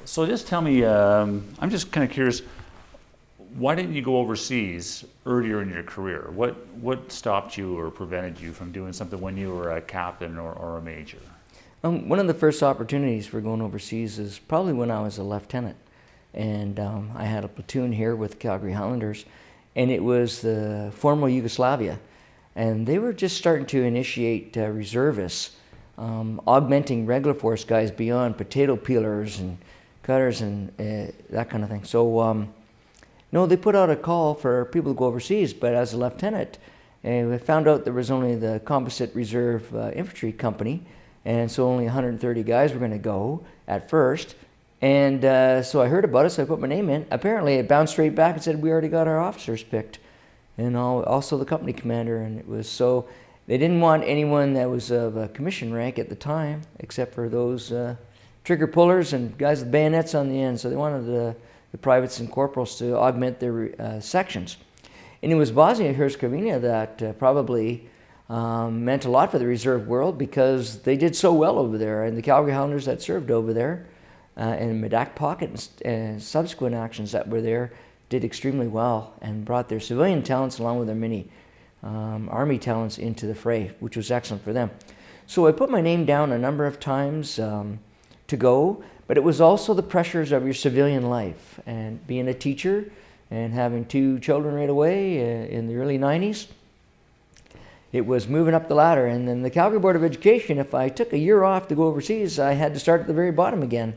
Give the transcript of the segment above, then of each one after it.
So just tell me, I'm just kind of curious, why didn't you go overseas earlier in your career? What stopped you or prevented you from doing something when you were a captain or a major? One of the first opportunities for going overseas is probably when I was a lieutenant. And I had a platoon here with Calgary Highlanders, and it was the former Yugoslavia. And they were just starting to initiate reservists, augmenting regular force guys beyond potato peelers and cutters and that kind of thing. So, no, they put out a call for people to go overseas, but as a lieutenant, we found out there was only the Composite Reserve Infantry Company, and so only 130 guys were going to go at first. And so I heard about it, so I put my name in. Apparently, it bounced straight back and said, we already got our officers picked, and also the company commander. And it was so, they didn't want anyone that was of a commission rank at the time, except for those trigger pullers and guys with bayonets on the end. So they wanted the privates and corporals to augment their sections. And it was Bosnia and Herzegovina that probably meant a lot for the reserve world, because they did so well over there. And the Calgary Highlanders that served over there and Medak Pocket and subsequent actions that were there did extremely well and brought their civilian talents along with their many Army talents into the fray, which was excellent for them. So I put my name down a number of times to go, but it was also the pressures of your civilian life and being a teacher and having 2 children right away in the early 90s. It was moving up the ladder. And then the Calgary Board of Education, if I took a year off to go overseas, I had to start at the very bottom again.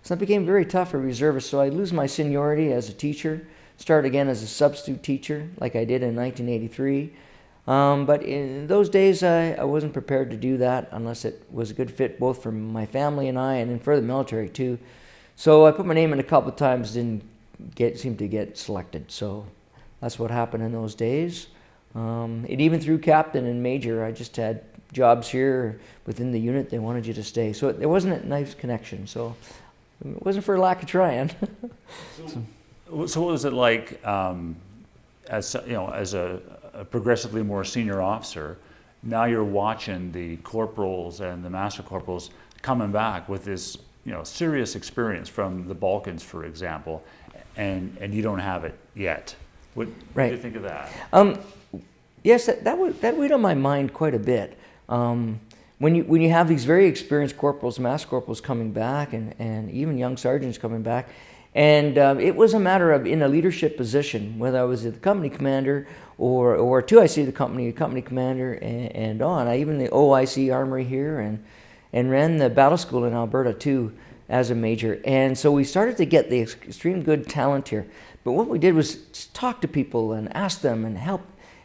So that became very tough for reservists. So I lose my seniority as a teacher, start again as a substitute teacher like I did in 1983. But in those days, I wasn't prepared to do that unless it was a good fit both for my family and I, and then for the military too. So I put my name in a couple of times, didn't seem to get selected. So that's what happened in those days. It even through captain and major, I just had jobs here within the unit. They wanted you to stay. So there wasn't a nice connection. So it wasn't for lack of trying. So what was it like as a progressively more senior officer? Now you're watching the corporals and the master corporals coming back with this serious experience from the Balkans, for example, and you don't have it yet. What do you think of that? Yes, that weighed on my mind quite a bit. When you have these very experienced corporals, master corporals coming back, and even young sergeants coming back, and it was a matter of in a leadership position, whether I was the company commander or two, I see the company commander and on. I even the OIC Armory here and ran the battle school in Alberta too as a major. And so we started to get the extreme good talent here. But what we did was just talk to people and ask them and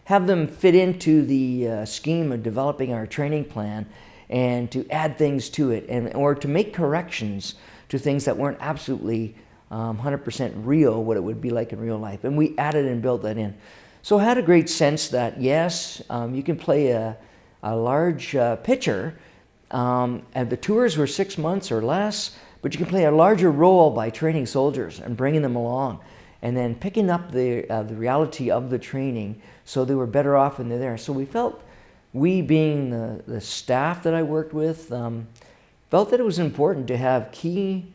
have them fit into the scheme of developing our training plan and to add things to it or to make corrections to things that weren't absolutely 100% real, what it would be like in real life. And we added and built that in. So I had a great sense that, yes, you can play a large picture, and the tours were 6 months or less, but you can play a larger role by training soldiers and bringing them along and then picking up the reality of the training so they were better off when they're there. So we felt, we being the staff that I worked with, felt that it was important to have key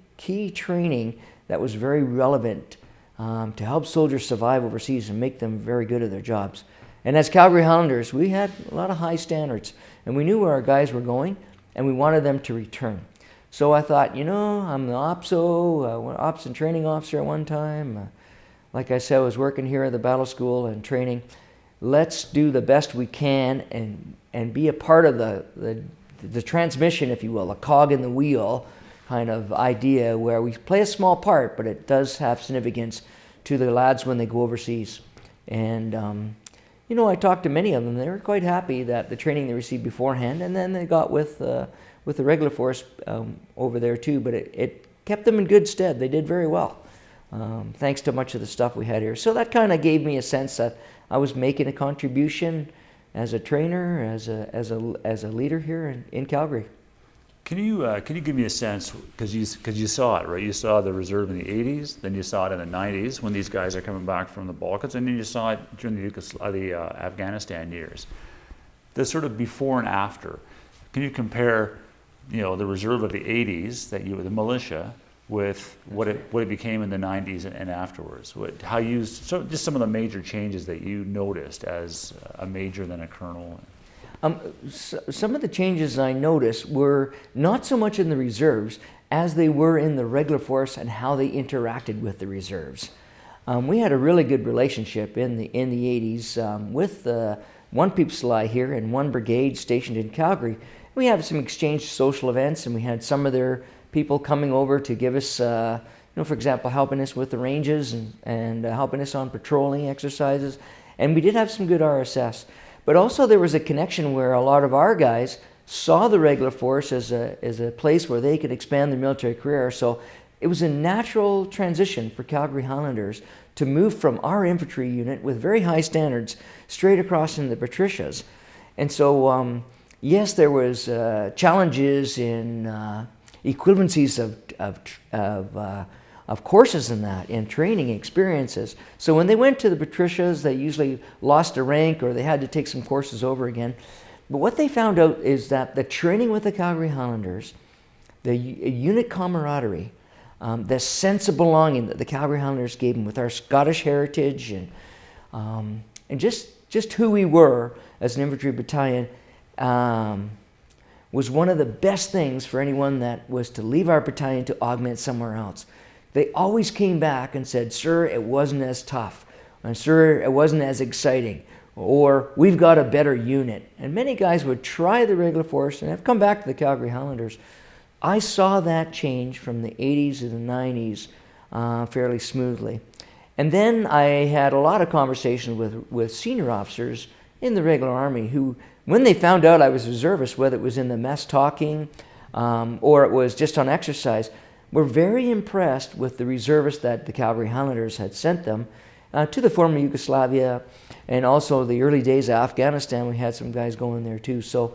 training that was very relevant to help soldiers survive overseas and make them very good at their jobs. And as Calgary Highlanders, we had a lot of high standards, and we knew where our guys were going, and we wanted them to return. So I thought, I'm the OPSO, Ops and Training Officer at one time. Like I said, I was working here at the battle school and training. Let's do the best we can and be a part of the transmission, if you will, a cog in the wheel kind of idea where we play a small part, but it does have significance to the lads when they go overseas. And, I talked to many of them. They were quite happy that the training they received beforehand, and then they got with the regular force over there too, but it kept them in good stead. They did very well, thanks to much of the stuff we had here. So that kind of gave me a sense that I was making a contribution as a trainer, as a leader here in Calgary. Can you give me a sense, because you saw it, right? You saw the reserve in the 80s, then you saw it in the 90s when these guys are coming back from the Balkans, and then you saw it during the Afghanistan years. The sort of before and after. Can you compare, the reserve of the 80s, the militia, with what it became in the 90s and afterwards? Just some of the major changes that you noticed as a major then a colonel? Some of the changes I noticed were not so much in the reserves as they were in the regular force and how they interacted with the reserves. We had a really good relationship in the 80s with one Peepsali here and one brigade stationed in Calgary. We had some exchange social events, and we had some of their people coming over to give us, for example, helping us with the ranges and helping us on patrolling exercises. And we did have some good RSS. But also there was a connection where a lot of our guys saw the regular force as a place where they could expand their military career. So it was a natural transition for Calgary Highlanders to move from our infantry unit with very high standards straight across into the Patricias. And so, yes, there was challenges in equivalencies of courses in that, in training experiences. So when they went to the Patricias, they usually lost a rank or they had to take some courses over again. But what they found out is that the training with the Calgary Highlanders, the unit camaraderie, the sense of belonging that the Calgary Highlanders gave them with our Scottish heritage and just who we were as an infantry battalion was one of the best things for anyone that was to leave our battalion to augment somewhere else. They always came back and said, "Sir, it wasn't as tough," and "Sir, it wasn't as exciting," or "We've got a better unit." And many guys would try the regular force and have come back to the Calgary Highlanders. I saw that change from the 80s to the 90s fairly smoothly. And then I had a lot of conversations with senior officers in the regular army who, when they found out I was a reservist, whether it was in the mess talking or it was just on exercise, were very impressed with the reservists that the Calgary Highlanders had sent them to the former Yugoslavia, and also the early days of Afghanistan. We had some guys going there too. So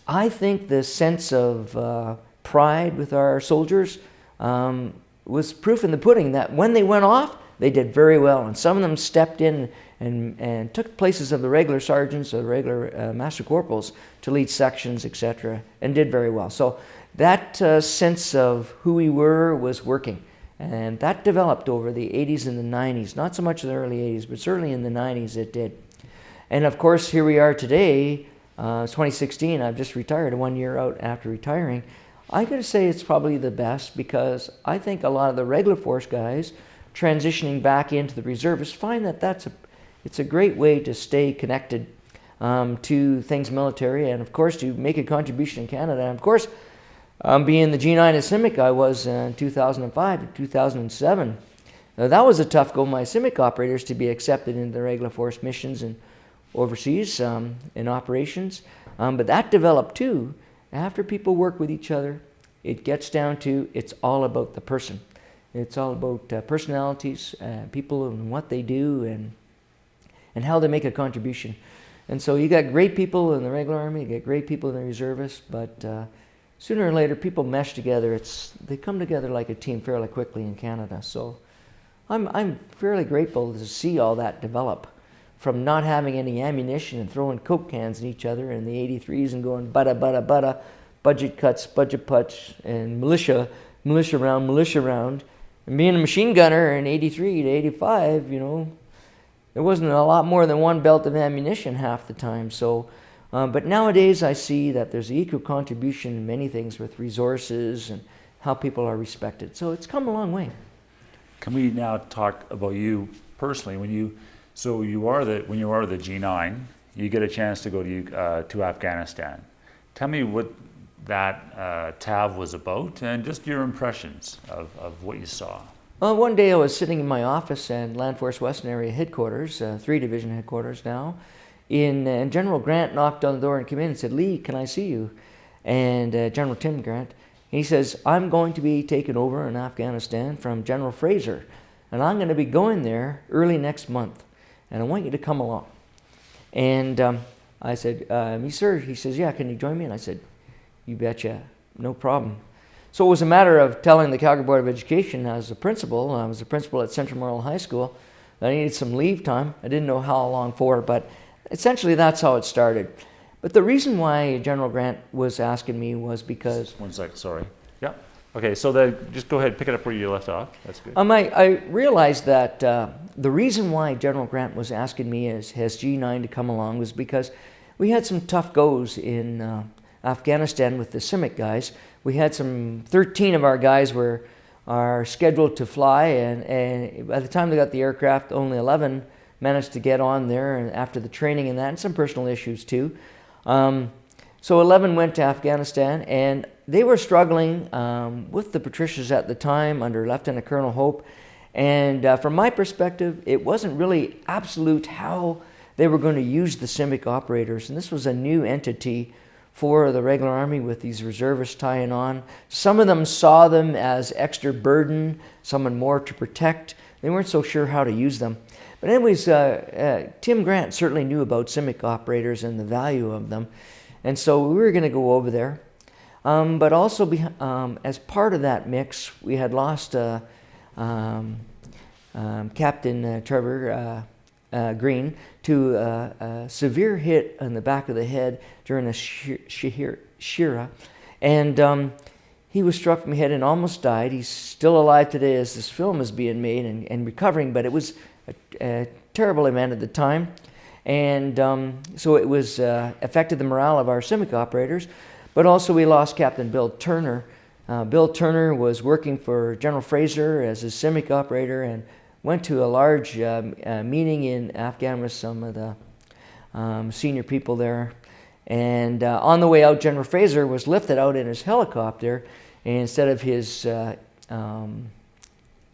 I think the sense of pride with our soldiers was proof in the pudding that when they went off, they did very well. And some of them stepped in and took places of the regular sergeants or the regular master corporals to lead sections, etc., and did very well. So that sense of who we were was working. And that developed over the 80s and the 90s. Not so much in the early 80s, but certainly in the 90s it did. And of course, here we are today. It's 2016. I've just retired, 1 year out after retiring. I got to say it's probably the best because I think a lot of the regular force guys transitioning back into the reservists find that it's a great way to stay connected to things military, and of course to make a contribution in Canada. And of course, being the G9 at CIMIC I was in 2005 to 2007. Now, that was a tough go, my CIMIC operators, to be accepted into the regular force missions and overseas in operations. But that developed too. After people work with each other, it gets down to it's all about the person. It's all about personalities, people and what they do and how they make a contribution. And so you got great people in the regular army, you got great people in the reservists, but sooner or later people mesh together. They come together like a team fairly quickly in Canada. So I'm fairly grateful to see all that develop, from not having any ammunition and throwing Coke cans at each other in the 83s and going bada, budget cuts, and militia round. And being a machine gunner in 83 to 85, there wasn't a lot more than one belt of ammunition half the time. So, but nowadays I see that there's equal contribution in many things with resources and how people are respected. So it's come a long way. Can we now talk about you personally? When you are the G9, you get a chance to go to Afghanistan. Tell me what that TAV was about and just your impressions of what you saw. Well, one day I was sitting in my office in Land Force Western Area Headquarters, 3 Division Headquarters now, and General Grant knocked on the door and came in and said, "Lee, can I see you?" And General Tim Grant, he says, "I'm going to be taken over in Afghanistan from General Fraser, and I'm going to be going there early next month, and I want you to come along." And I said, "Yes, sir." He says, "Yeah, can you join me?" And I said, "You betcha, no problem." So it was a matter of telling the Calgary Board of Education as a principal. I was a principal at Central Memorial High School. I needed some leave time. I didn't know how long for, but essentially that's how it started. But the reason why General Grant was asking me was because... One sec, sorry. Yeah. Okay, so then just go ahead, pick it up where you left off. That's good. I realized that the reason why General Grant was asking me as G9 to come along was because we had some tough goes in Afghanistan with the CIMIC guys. We had 13 of our guys are scheduled to fly, and by the time they got the aircraft, only 11 managed to get on there, and after the training and that, and some personal issues too. So 11 went to Afghanistan, and they were struggling with the Patricias at the time under Lieutenant Colonel Hope. And from my perspective, it wasn't really absolute how they were going to use the CIMIC operators. And this was a new entity for the regular Army with these reservists tying on. Some of them saw them as extra burden, someone more to protect. They weren't so sure how to use them. But anyways, Tim Grant certainly knew about CIMIC operators and the value of them. And so we were going to go over there. But also, as part of that mix, we had lost Captain Trevor Green to a severe hit on the back of the head during a Shira. And he was struck from the head and almost died. He's still alive today as this film is being made and recovering, but it was a terrible event at the time. And so it was affected the morale of our CIMIC operators. But also we lost Captain Bill Turner. Bill Turner was working for General Fraser as a CIMIC operator and went to a large meeting in Afghanistan with some of the senior people there. And on the way out, General Fraser was lifted out in his helicopter, and instead of his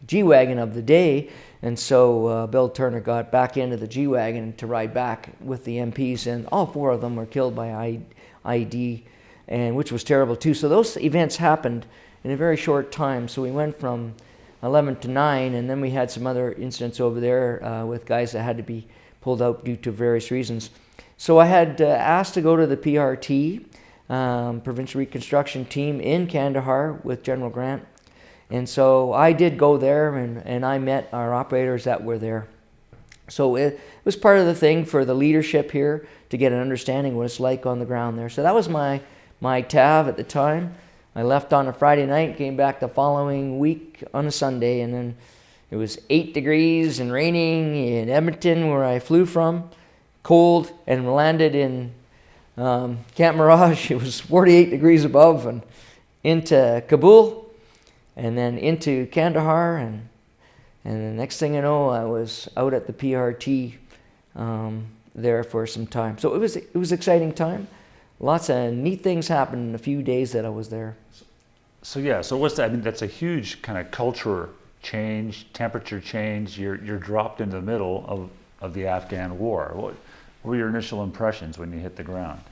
G-Wagon of the day. And so Bill Turner got back into the G-Wagon to ride back with the MPs, and all 4 of them were killed by ID, and which was terrible too. So those events happened in a very short time. So we went from 11 to 9, and then we had some other incidents over there with guys that had to be pulled out due to various reasons. So I had asked to go to the PRT, Provincial Reconstruction Team in Kandahar with General Grant. And so I did go there, and I met our operators that were there. So it was part of the thing for the leadership here to get an understanding what it's like on the ground there. So that was my TAV at the time. I left on a Friday night, came back the following week on a Sunday, and then it was 8 degrees and raining in Edmonton, where I flew from, cold, and landed in Camp Mirage. It was 48 degrees above, and into Kabul, and then into Kandahar, and the next thing you know, I was out at the PRT there for some time. So it was an exciting time. Lots of neat things happened in a few days that I was there. So what's that? I mean, that's a huge kind of culture change, temperature change. You're dropped into the middle of the Afghan war. What were your initial impressions when you hit the ground?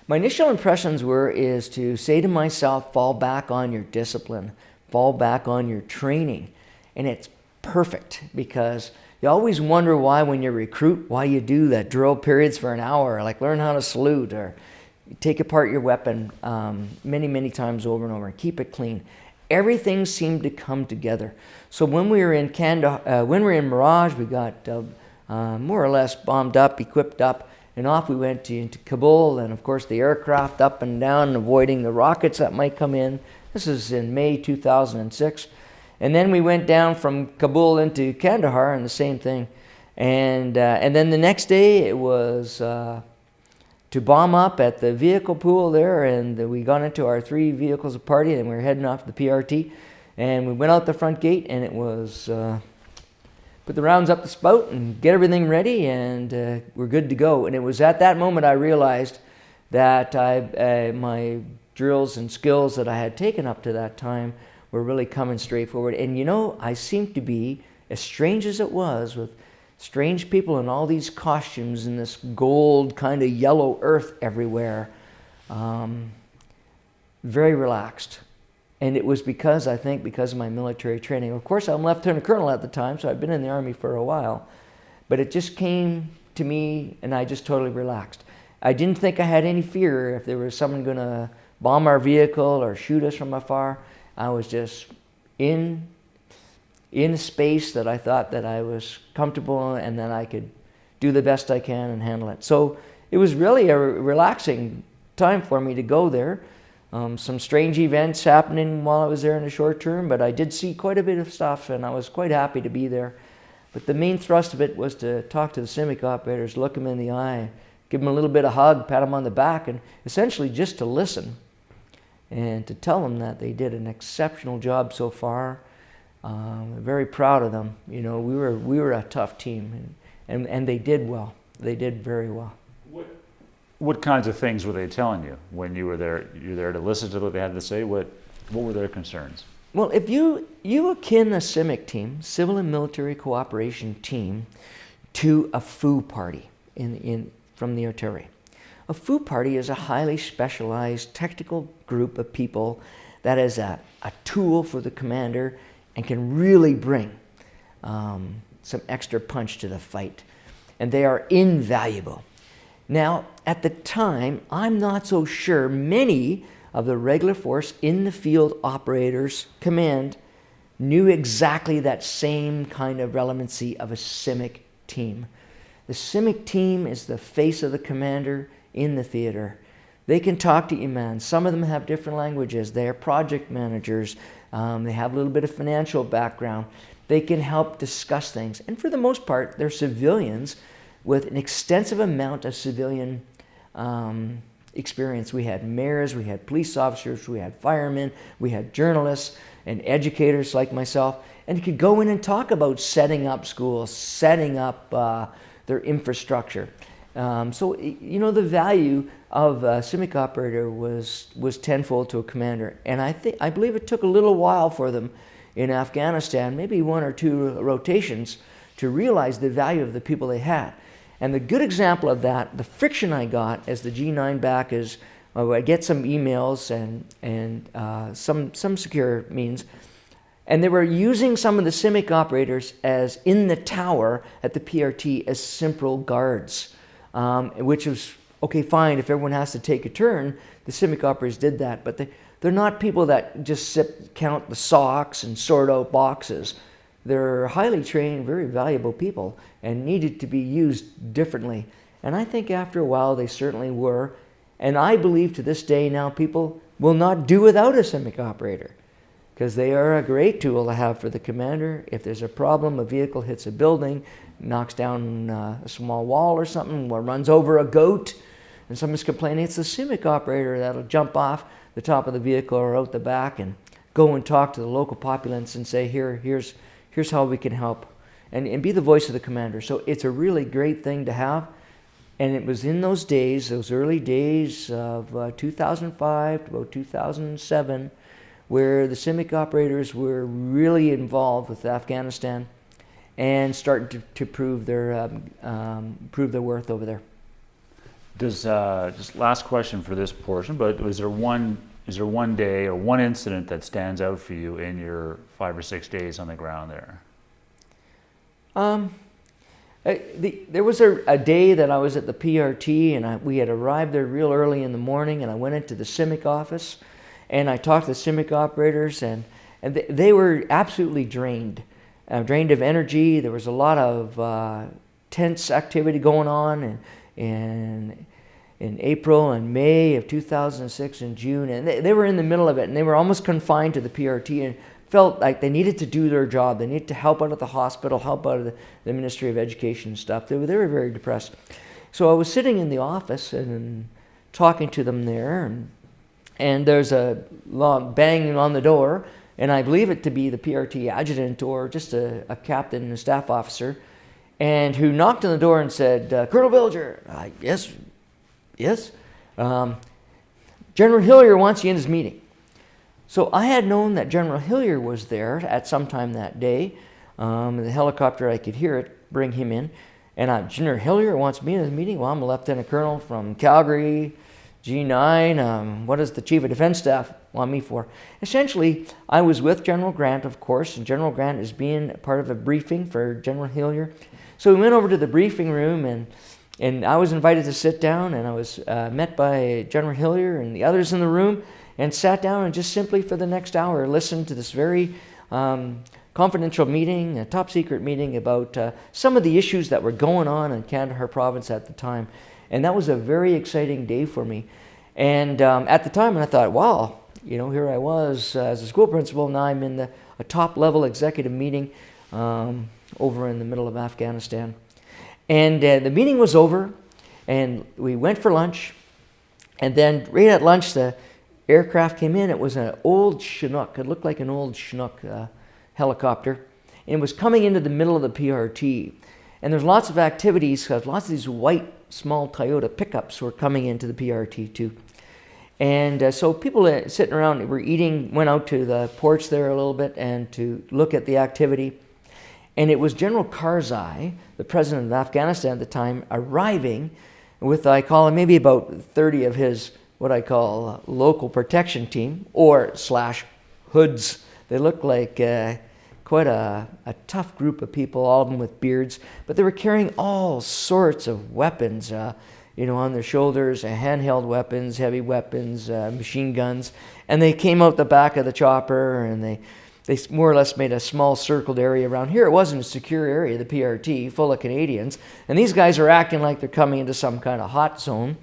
My initial impressions is to say to myself, fall back on your discipline, fall back on your training. And it's perfect, because you always wonder why when you recruit, why you do that drill periods for an hour, like learn how to salute or take apart your weapon many times over and over and keep it clean. Everything seemed to come together. So when we were in when we were in Mirage, we got more or less bombed up, equipped up, and off we went into Kabul, and of course the aircraft up and down, avoiding the rockets that might come in. This is in May 2006. And then we went down from Kabul into Kandahar, and the same thing. And then the next day it was to bomb up at the vehicle pool there, and we got into our 3 vehicles of party, and we were heading off the PRT. And we went out the front gate, and it was put the rounds up the spout and get everything ready, and we're good to go. And it was at that moment I realized that my drills and skills that I had taken up to that time were really coming straight forward. And I seemed to be, as strange as it was, with strange people in all these costumes and this gold kind of yellow earth everywhere, very relaxed. And it was because of my military training. Of course, I'm Lieutenant Colonel at the time, so I've been in the Army for a while. But it just came to me, and I just totally relaxed. I didn't think I had any fear if there was someone going to bomb our vehicle or shoot us from afar. I was just in a space that I thought that I was comfortable and that I could do the best I can and handle it. So it was really a relaxing time for me to go there. Some strange events happening while I was there in the short term, but I did see quite a bit of stuff, and I was quite happy to be there. But the main thrust of it was to talk to the CIMIC operators, look them in the eye, give them a little bit of hug, pat them on the back, and essentially just to listen and to tell them that they did an exceptional job so far. Very proud of them. You know, we were a tough team, and they did well. They did very well. What kinds of things were they telling you when you were there? You're there to listen to what they had to say. What were their concerns? Well, if you akin a CIMIC team, civil and military cooperation team, to a foo party from the artillery. A foo party is a highly specialized technical group of people that is a tool for the commander and can really bring some extra punch to the fight. And they are invaluable. Now, at the time, I'm not so sure many of the regular force in the field operators command knew exactly that same kind of relevancy of a CIMIC team. The CIMIC team is the face of the commander in the theater. They can talk to you, man. Some of them have different languages. They are project managers. They have a little bit of financial background. They can help discuss things. And for the most part, they're civilians with an extensive amount of civilian experience. We had mayors, we had police officers, we had firemen, we had journalists and educators like myself, and you could go in and talk about setting up schools, setting up their infrastructure. So, you know, the value of a CIMIC operator was tenfold to a commander. And I believe it took a little while for them in Afghanistan, maybe one or two rotations, to realize the value of the people they had. And the good example of that, the friction I got as the G9 back is, I get some emails and some secure means, and they were using some of the CIMIC operators as in the tower at the PRT as simple guards, which was, okay, fine, if everyone has to take a turn, the CIMIC operators did that, but they're not people that just count the socks and sort out boxes. They're highly trained, very valuable people and needed to be used differently. And I think after a while they certainly were. And I believe to this day now people will not do without a CIMIC operator because they are a great tool to have for the commander. If there's a problem, a vehicle hits a building, knocks down a small wall or something, or runs over a goat, and someone's complaining, it's the CIMIC operator that'll jump off the top of the vehicle or out the back and go and talk to the local populace and say, here's how we can help, and be the voice of the commander. So it's a really great thing to have. And it was in those days, those early days of 2005 to about 2007, where the CIMIC operators were really involved with Afghanistan and started to prove their worth over there. Does just last question for this portion, but is there one day or one incident that stands out for you in your 5 or 6 days on the ground there? There was a day that I was at the PRT, and we had arrived there real early in the morning, and I went into the CIMIC office, and I talked to the CIMIC operators, and they were absolutely drained of energy. There was a lot of tense activity going on, in April and May of 2006 and June, and they were in the middle of it, and they were almost confined to the PRT and felt like they needed to do their job. They needed to help out of the hospital, help out of the Ministry of Education and stuff. They were very depressed. So I was sitting in the office and talking to them there, and there's a long banging on the door, and I believe it to be the PRT adjutant or just a captain and a staff officer, and who knocked on the door and said, Colonel Villiger. Yes. General Hillier wants you in his meeting. So I had known that General Hillier was there at some time that day. The helicopter, I could hear it, bring him in. And General Hillier wants me in his meeting. Well, I'm a lieutenant colonel from Calgary, G9. What does the Chief of Defense Staff want me for? Essentially, I was with General Grant, of course, and General Grant is being part of a briefing for General Hillier. So we went over to the briefing room, and I was invited to sit down, and I was met by General Hillier and the others in the room, and sat down and just simply for the next hour listened to this very confidential meeting, a top secret meeting about some of the issues that were going on in Kandahar province at the time. And that was a very exciting day for me. And at the time, and I thought, wow, here I was as a school principal. Now I'm in a top-level executive meeting over in the middle of Afghanistan. And the meeting was over, and we went for lunch. And then right at lunch, the aircraft came in. It was an old Chinook. It looked like an old Chinook helicopter. And it was coming into the middle of the PRT. And there's lots of activities, because lots of these white small Toyota pickups were coming into the PRT too. And so people sitting around were eating, went out to the porch there a little bit and to look at the activity. And it was General Karzai, the president of Afghanistan at the time, arriving with, I call him, maybe about 30 of his, what I call, local protection team, or / hoods. They looked like quite a tough group of people, all of them with beards, but they were carrying all sorts of weapons, on their shoulders, handheld weapons, heavy weapons, machine guns. And they came out the back of the chopper, and they more or less made a small circled area around here. It wasn't a secure area, the PRT, full of Canadians. And these guys are acting like they're coming into some kind of hot zone.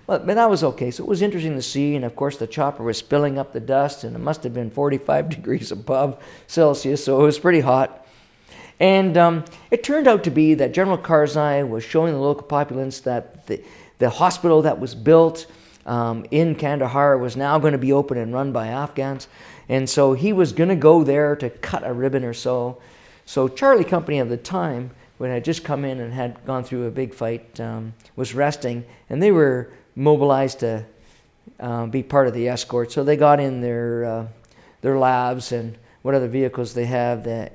But that was okay. So it was interesting to see. And of course, the chopper was spilling up the dust, and it must have been 45 degrees above Celsius, so it was pretty hot. And it turned out to be that General Karzai was showing the local populace that the hospital that was built in Kandahar was now going to be open and run by Afghans. And so he was going to go there to cut a ribbon or so. So Charlie Company at the time, when I had just come in and had gone through a big fight, was resting. And they were mobilized to be part of the escort. So they got in their labs and what other vehicles they have that,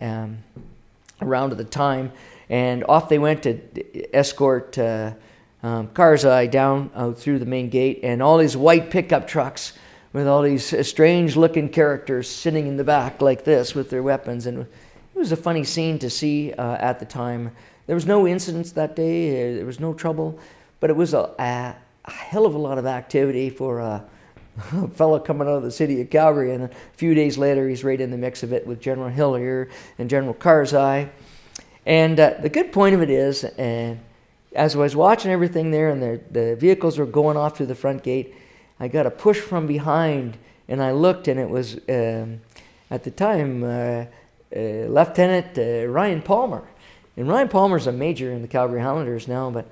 around at the time. And off they went to escort Karzai down out through the main gate. And all these white pickup trucks with all these strange-looking characters sitting in the back like this with their weapons. And it was a funny scene to see at the time. There was no incidents that day. There was no trouble. But it was a hell of a lot of activity for a fellow coming out of the city of Calgary. And a few days later, he's right in the mix of it with General Villiger and General Karzai. And the good point of it is, as I was watching everything there and the vehicles were going off through the front gate, I got a push from behind, and I looked, and it was, at the time, Lieutenant Ryan Palmer. And Ryan Palmer's a major in the Calgary Highlanders now, but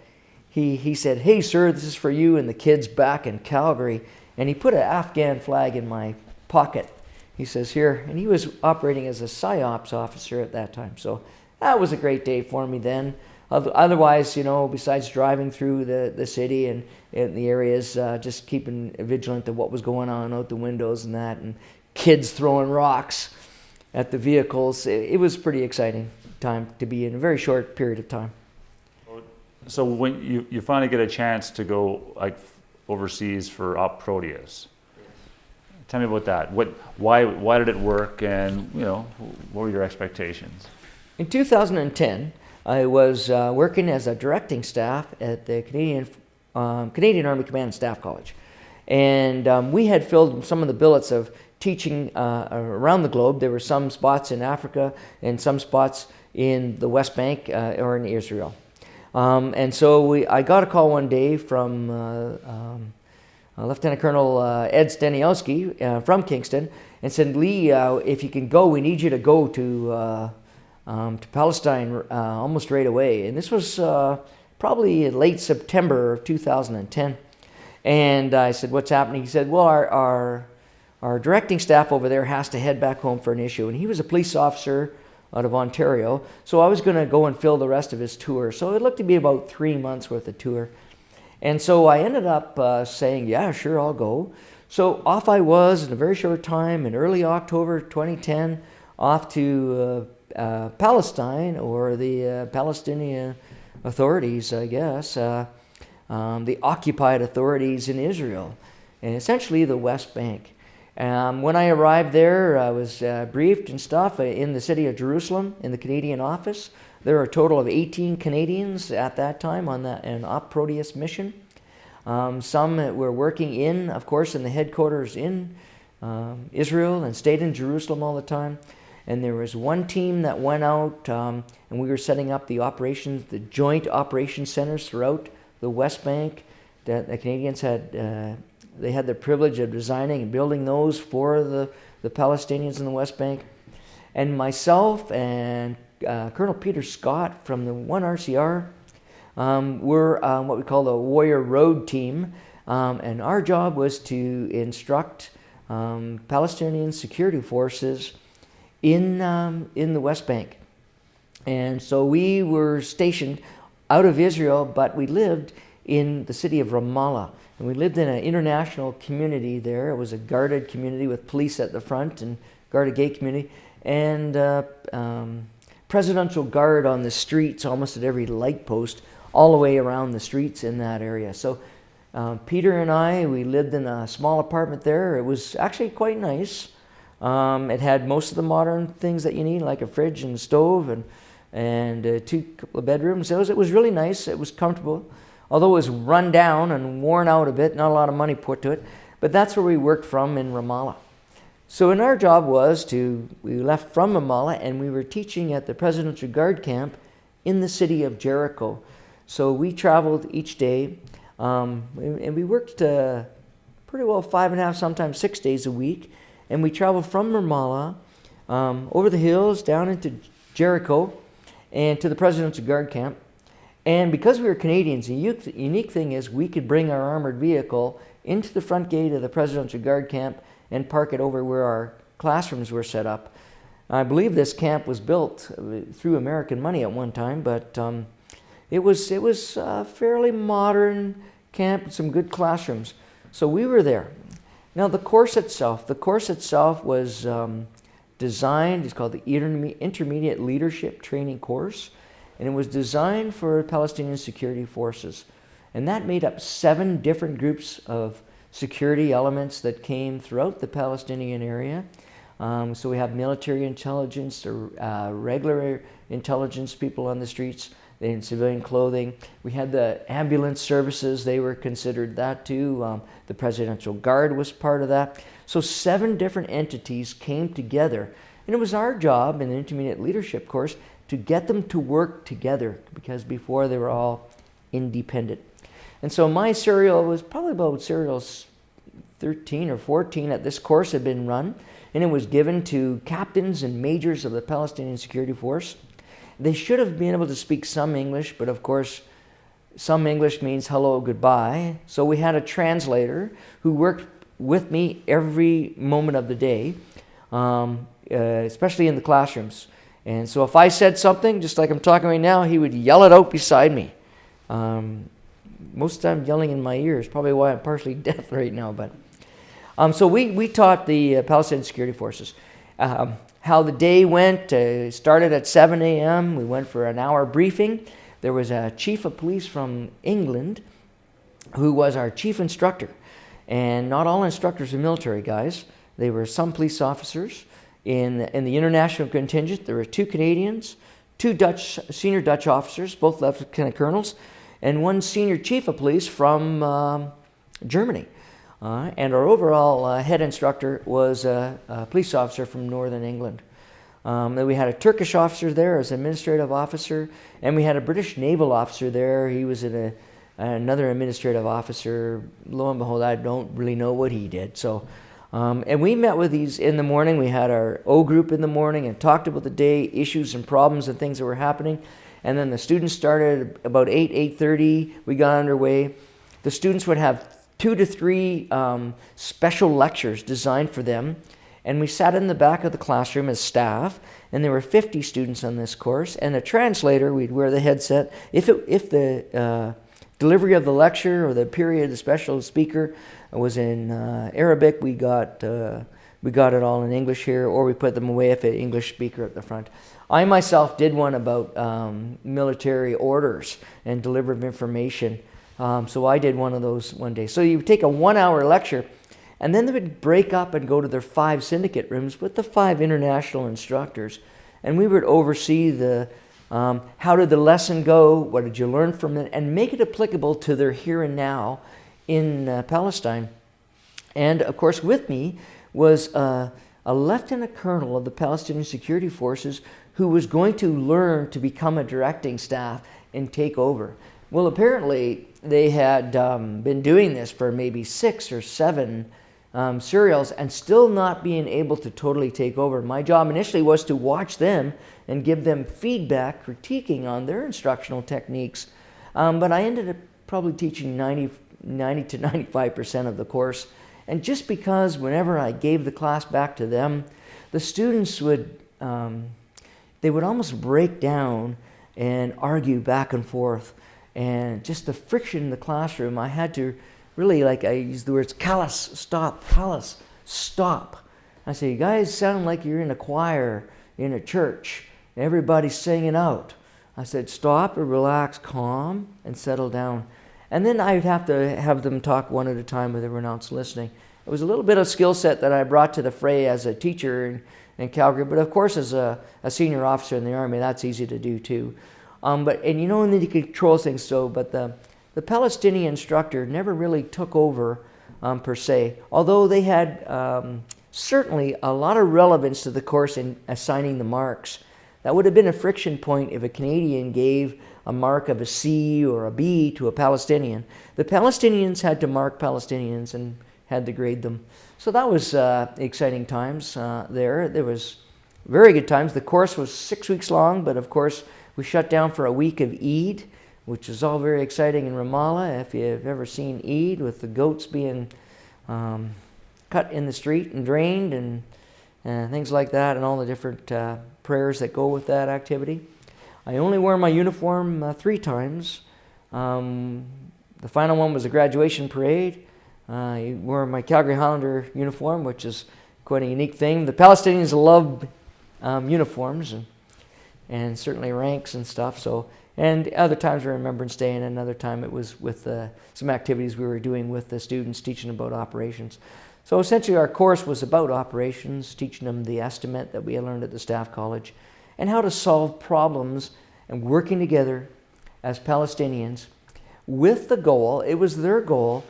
he said, "Hey, sir, this is for you and the kids back in Calgary." And he put an Afghan flag in my pocket. He says, "Here." And he was operating as a PSYOPs officer at that time. So that was a great day for me then. Otherwise, besides driving through the city and the areas, just keeping vigilant of what was going on out the windows and that, and kids throwing rocks at the vehicles. It was a pretty exciting time to be in a very short period of time. So when you finally get a chance to go overseas for Op Proteus, tell me about that. Why did it work, and what were your expectations? In 2010. I was working as a directing staff at the Canadian Army Command and Staff College. And we had filled some of the billets of teaching around the globe. There were some spots in Africa and some spots in the West Bank or in Israel. And so I got a call one day from Lieutenant Colonel Ed Staniowski from Kingston and said, "Lee, if you can go, we need you to go to Palestine almost right away." And this was probably in late September of 2010. And I said, "What's happening?" He said, "Well, our directing staff over there has to head back home for an issue." And he was a police officer out of Ontario, so I was going to go and fill the rest of his tour. So it looked to be about 3 months worth of tour. And so I ended up saying, "Yeah, sure, I'll go." So off I was in a very short time in early October 2010, off to Palestine, or the Palestinian authorities, I guess, the occupied authorities in Israel, and essentially the West Bank. When I arrived there, I was briefed and stuff in the city of Jerusalem in the Canadian office. There were a total of 18 Canadians at that time on an Op Proteus mission. Some were working of course, in the headquarters in Israel and stayed in Jerusalem all the time. And there was one team that went out, and we were setting up the joint operation centers throughout the West Bank that the Canadians had they had the privilege of designing and building those for the Palestinians in the West Bank. And myself and Colonel Peter Scott from the 1 RCR were what we call the Warrior Road Team. And our job was to instruct Palestinian security forces in the West Bank. And so we were stationed out of Israel, but we lived in the city of Ramallah. And we lived in an international community there. It was a guarded community with police at the front and guarded gate community. And presidential guard on the streets, almost at every light post, all the way around the streets in that area. So Peter and I, we lived in a small apartment there. It was actually quite nice. It had most of the modern things that you need, like a fridge and a stove and couple of bedrooms. It was really nice. It was comfortable, although it was run down and worn out a bit, not a lot of money put to it. But that's where we worked from in Ramallah. So and our job was we left from Ramallah and we were teaching at the Presidential Guard Camp in the city of Jericho. So we traveled each day, and we worked pretty well 5.5, sometimes 6 days a week. And we traveled from Ramallah over the hills down into Jericho and to the Presidential Guard Camp. And because we were Canadians, the unique thing is we could bring our armored vehicle into the front gate of the Presidential Guard Camp and park it over where our classrooms were set up. I believe this camp was built through American money at one time, but it was a fairly modern camp with some good classrooms. So we were there. Now the course itself was designed, it's called the Intermediate Leadership Training Course, and it was designed for Palestinian security forces. And that made up 7 different groups of security elements that came throughout the Palestinian area. So we have military intelligence, regular intelligence people on the streets in civilian clothing. We had the ambulance services, they were considered that too. The Presidential Guard was part of that. So 7 different entities came together. And it was our job in the Intermediate Leadership course to get them to work together, because before they were all independent. And so my serial was probably about serial 13 or 14 at this course had been run, and it was given to captains and majors of the Palestinian Security Force. They should have been able to speak some English, but of course, some English means hello, goodbye. So we had a translator who worked with me every moment of the day, especially in the classrooms. And so if I said something, just like I'm talking right now, he would yell it out beside me. Most of the time yelling in my ears, probably why I'm partially deaf right now. But so we taught the Palestinian Security Forces how the day went. Started at 7 a.m. We went for an hour briefing. There was a chief of police from England who was our chief instructor. And not all instructors are military guys. They were some police officers. In the international contingent, there were 2 Canadians, 2 senior Dutch officers, both lieutenant colonels, and 1 senior chief of police from Germany. And our overall head instructor was a police officer from Northern England. Then we had a Turkish officer there as administrative officer, and we had a British naval officer there. He was another administrative officer. Lo and behold, I don't really know what he did. So, and we met with these in the morning. We had our O group in the morning and talked about the day, issues and problems and things that were happening. And then the students started about 8:30. We got underway. The students would have 2 to 3 special lectures designed for them. And we sat in the back of the classroom as staff, and there were 50 students on this course. And a translator, we'd wear the headset. If the delivery of the lecture or the period, the special speaker was in Arabic, we got it all in English here, or we put them away if an English speaker at the front. I myself did one about military orders and delivery of information. So I did one of those one day. So you would take a 1-hour lecture, and then they would break up and go to their 5 syndicate rooms with the 5 international instructors. And we would oversee the how did the lesson go, what did you learn from it, and make it applicable to their here and now in Palestine. And of course with me was a lieutenant colonel of the Palestinian Security Forces who was going to learn to become a directing staff and take over. Well, apparently they had been doing this for maybe 6 or 7 serials and still not being able to totally take over. My job initially was to watch them and give them feedback, critiquing on their instructional techniques. But I ended up probably teaching 90 to 95% of the course. And just because whenever I gave the class back to them, the students would, they would almost break down and argue back and forth. And just the friction in the classroom, I had to really, like I use the words callous, stop, callous, stop. I say, you guys sound like you're in a choir in a church. Everybody's singing out. I said, stop or relax, calm, and settle down. And then I'd have to have them talk one at a time with everyone else listening. It was a little bit of skill set that I brought to the fray as a teacher in Calgary, but of course as a senior officer in the Army, that's easy to do too. And then you control things but the Palestinian instructor never really took over per se, although they had certainly a lot of relevance to the course in assigning the marks. That would have been a friction point if a Canadian gave a mark of a C or a B to a Palestinian. The Palestinians had to mark Palestinians and had to grade them. So that was exciting times there. There was very good times. The course was 6 weeks long, but of course we shut down for a week of Eid, which is all very exciting in Ramallah. If you've ever seen Eid with the goats being cut in the street and drained and things like that, and all the different prayers that go with that activity. I only wore my uniform 3 times. The final one was a graduation parade. I wore my Calgary Highlander uniform, which is quite a unique thing. The Palestinians love uniforms and certainly ranks and stuff. So, and other times I remember staying, and another time it was with some activities we were doing with the students, teaching about operations. So essentially our course was about operations, teaching them the estimate that we had learned at the Staff College, and how to solve problems and working together as Palestinians with the goal, it was their goal,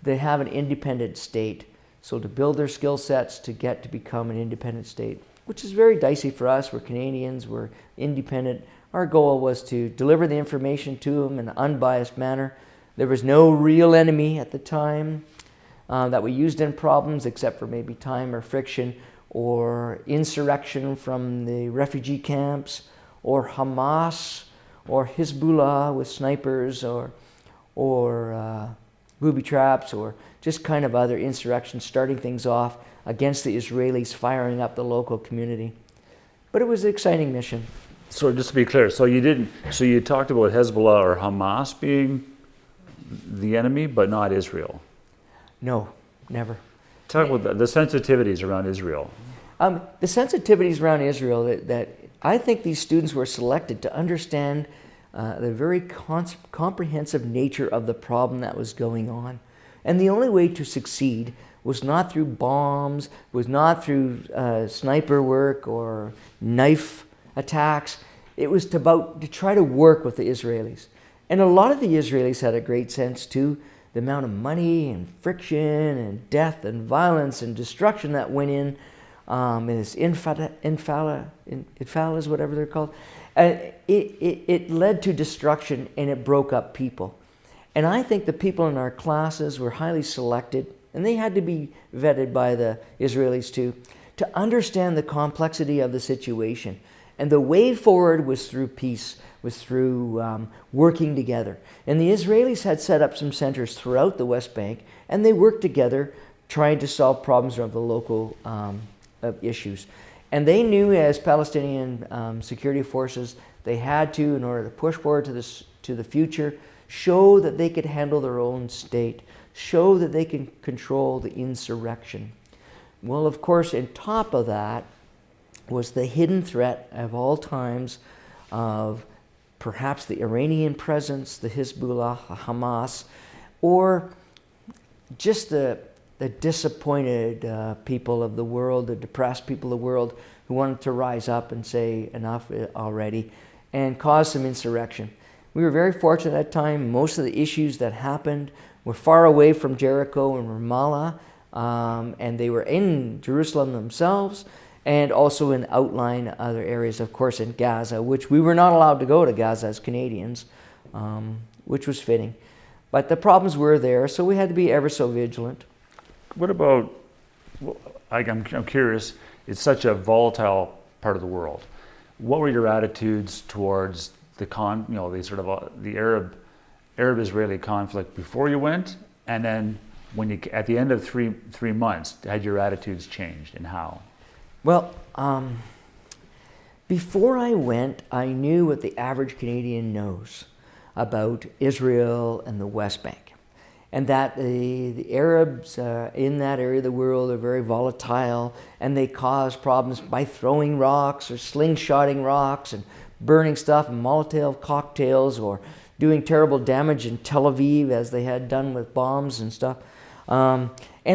to have an independent state. So to build their skill sets to get to become an independent state, which is very dicey for us. We're Canadians, we're independent. Our goal was to deliver the information to them in an unbiased manner. There was no real enemy at the time that we used in problems, except for maybe time or friction or insurrection from the refugee camps, or Hamas, or Hezbollah with snipers, or booby traps, or just kind of other insurrections starting things off against the Israelis, firing up the local community. But it was an exciting mission. So just to be clear, so you talked about Hezbollah or Hamas being the enemy, but not Israel. No, never. Talk about the sensitivities around Israel. The sensitivities around Israel that I think these students were selected to understand the very comprehensive nature of the problem that was going on. And the only way to succeed was not through bombs, was not through sniper work or knife attacks. It was to try to work with the Israelis. And a lot of the Israelis had a great sense too. The amount of money and friction and death and violence and destruction that went in this infalas, whatever they're called. It led to destruction, and it broke up people. And I think the people in our classes were highly selected, and they had to be vetted by the Israelis too, to understand the complexity of the situation. And the way forward was through peace, was through working together. And the Israelis had set up some centers throughout the West Bank, and they worked together trying to solve problems of the local issues. And they knew, as Palestinian security forces, they had to, in order to push forward to the future, show that they could handle their own state, show that they can control the insurrection. Well, of course, on top of that was the hidden threat of all times of perhaps the Iranian presence, the Hezbollah, Hamas, or just the disappointed people of the world, the depressed people of the world who wanted to rise up and say enough already and cause some insurrection. We were very fortunate at that time. Most of the issues that happened were far away from Jericho and Ramallah, and they were in Jerusalem themselves, and also in outlying other areas, of course, in Gaza, which we were not allowed to go to Gaza as Canadians, which was fitting. But the problems were there, so we had to be ever so vigilant. What about, I'm curious, it's such a volatile part of the world. What were your attitudes towards the the Arab-Israeli conflict before you went, and then when you, at the end of three months, had your attitudes changed, and how? Well, before I went, I knew what the average Canadian knows about Israel and the West Bank, and that the Arabs in that area of the world are very volatile, and they cause problems by throwing rocks or slingshotting rocks and burning stuff and Molotov cocktails, or doing terrible damage in Tel Aviv as they had done with bombs and stuff. And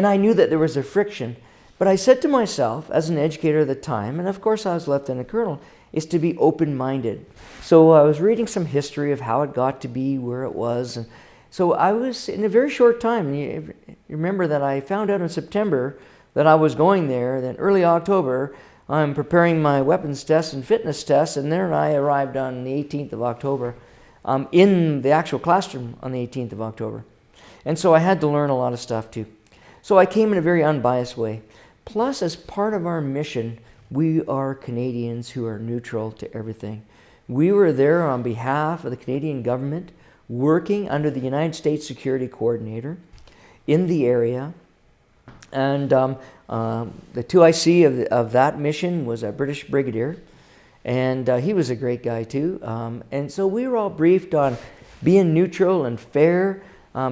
I knew that there was a friction. But I said to myself, as an educator at the time, and of course I was lieutenant colonel, is to be open-minded. So I was reading some history of how it got to be where it was. And so I was, in a very short time, you remember that I found out in September that I was going there. Then early October, I'm preparing my weapons test and fitness test, and there I arrived on the 18th of October, in the actual classroom on the 18th of October. And so I had to learn a lot of stuff too. So I came in a very unbiased way. Plus, as part of our mission, we are Canadians who are neutral to everything. We were there on behalf of the Canadian government, working under the United States Security Coordinator in the area. And the 2IC of that mission was a British brigadier, and he was a great guy too. And so we were all briefed on being neutral and fair,